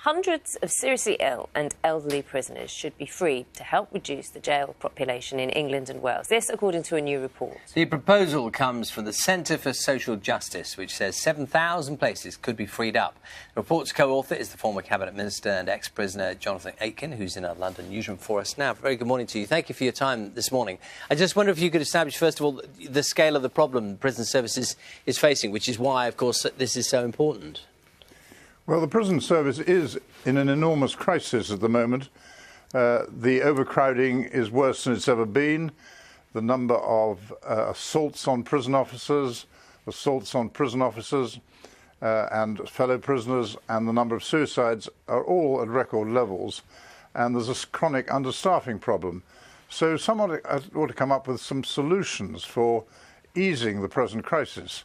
hundreds of seriously ill and elderly prisoners should be freed to help reduce the jail population in England and Wales. This, according to a new report. The proposal comes from the Centre for Social Justice, which says 7,000 places could be freed up. The report's co-author is the former Cabinet Minister and ex-prisoner Jonathan Aitken, who's in our London newsroom for us now. Very good morning to you. Thank you for your time this morning. I just wonder if you could establish, first of all, the scale of the problem the prison service is facing, which is why, of course, this is so important. Well, the prison service is in an enormous crisis at the moment. The overcrowding is worse than it's ever been. The number of assaults on prison officers, and fellow prisoners, and the number of suicides are all at record levels. And there's a chronic understaffing problem. So someone ought to come up with some solutions for easing the present crisis.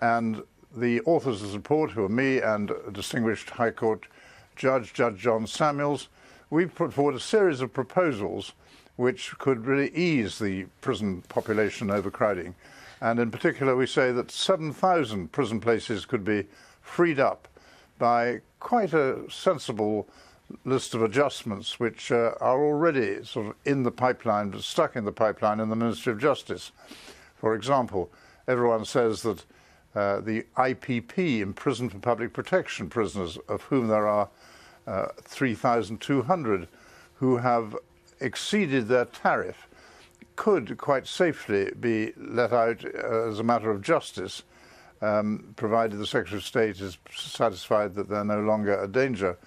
And the authors of the report, who are me and a distinguished High Court Judge John Samuels, we've put forward a series of proposals which could really ease the prison population overcrowding. And in particular, we say that 7,000 prison places could be freed up by quite a sensible list of adjustments which are already sort of in the pipeline, but stuck in the pipeline in the Ministry of Justice. For example, everyone says that the IPP, imprisoned for public protection prisoners, of whom there are 3,200 who have exceeded their tariff, could quite safely be let out as a matter of justice, provided the Secretary of State is satisfied that they're no longer a danger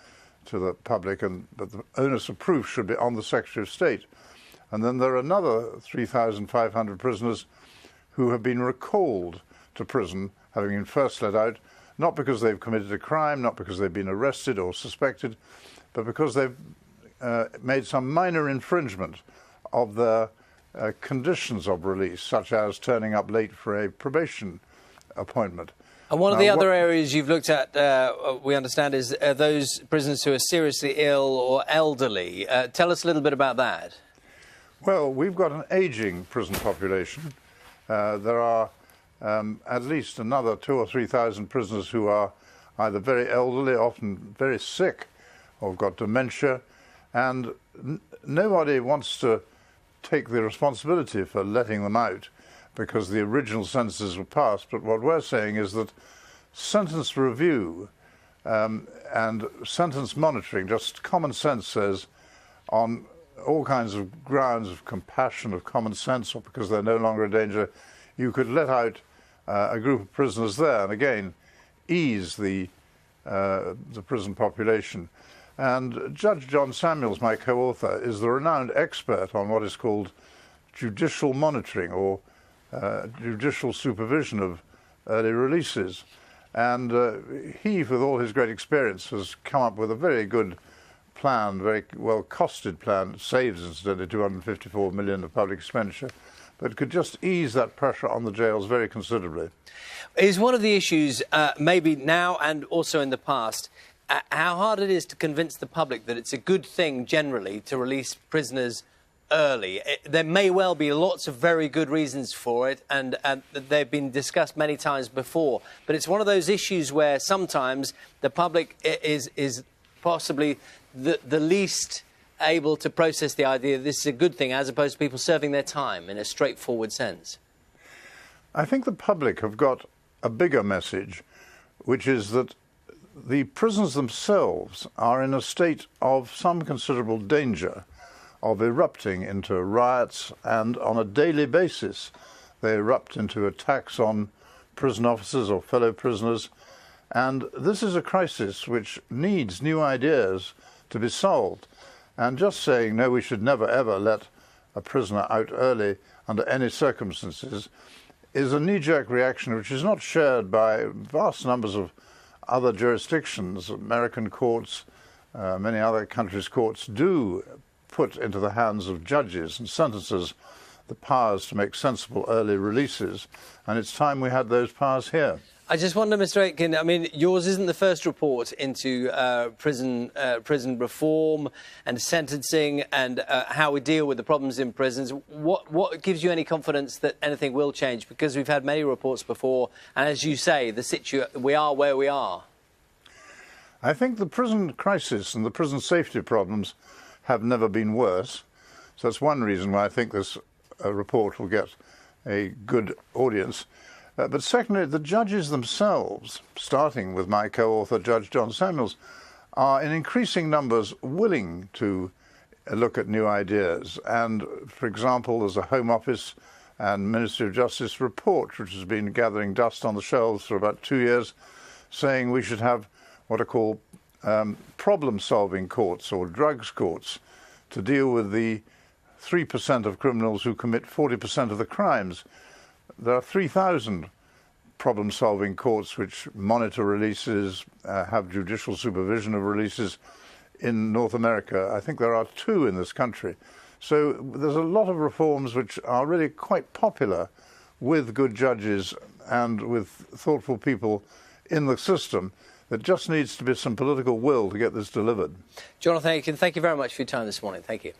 to the public, but the onus of proof should be on the Secretary of State. And then there are another 3,500 prisoners who have been recalled to prison, having been first let out, not because they've committed a crime, not because they've been arrested or suspected, but because they've made some minor infringement of the conditions of release, such as turning up late for a probation appointment. And one of the other areas you've looked at, we understand, is those prisoners who are seriously ill or elderly. Tell us a little bit about that. Well, we've got an ageing prison population. There are at least another 2,000 or 3,000 prisoners who are either very elderly, often very sick, or have got dementia, and nobody wants to take the responsibility for letting them out because the original sentences were passed. But what we're saying is that sentence review and sentence monitoring, just common sense says, on all kinds of grounds of compassion, of common sense, or because they're no longer a danger, you could let out a group of prisoners there, and again, ease the prison population. And Judge John Samuels, my co-author, is the renowned expert on what is called judicial monitoring or judicial supervision of early releases. And he, with all his great experience, has come up with a very good plan, very well-costed plan. It saves, incidentally, $254 million of public expenditure, but could just ease that pressure on the jails very considerably. Is one of the issues, maybe now and also in the past, how hard it is to convince the public that it's a good thing generally to release prisoners early? There may well be lots of very good reasons for it, and they've been discussed many times before, but it's one of those issues where sometimes the public is possibly the least able to process the idea that this is a good thing, as opposed to people serving their time in a straightforward sense. I think the public have got a bigger message, which is that the prisons themselves are in a state of some considerable danger of erupting into riots, and on a daily basis they erupt into attacks on prison officers or fellow prisoners. And this is a crisis which needs new ideas to be solved. And just saying, no, we should never, ever let a prisoner out early under any circumstances is a knee-jerk reaction which is not shared by vast numbers of other jurisdictions. American courts, many other countries' courts do put into the hands of judges and sentencers the powers to make sensible early releases, and it's time we had those powers here. I just wonder, Mr. Aitken, I mean, yours isn't the first report into prison reform and sentencing and how we deal with the problems in prisons. What gives you any confidence that anything will change? Because we've had many reports before, and as you say, we are where we are. I think the prison crisis and the prison safety problems have never been worse. So that's one reason why I think this report will get a good audience. But secondly, the judges themselves, starting with my co-author, Judge John Samuels, are in increasing numbers willing to look at new ideas. And, for example, there's a Home Office and Ministry of Justice report which has been gathering dust on the shelves for about 2 years, saying we should have what are called problem-solving courts or drugs courts to deal with the 3% of criminals who commit 40% of the crimes. There are 3,000 problem-solving courts which monitor releases, have judicial supervision of releases in North America. I think there are 2 in this country. So there's a lot of reforms which are really quite popular with good judges and with thoughtful people in the system. There just needs to be some political will to get this delivered. Jonathan Aitken, thank you very much for your time this morning. Thank you.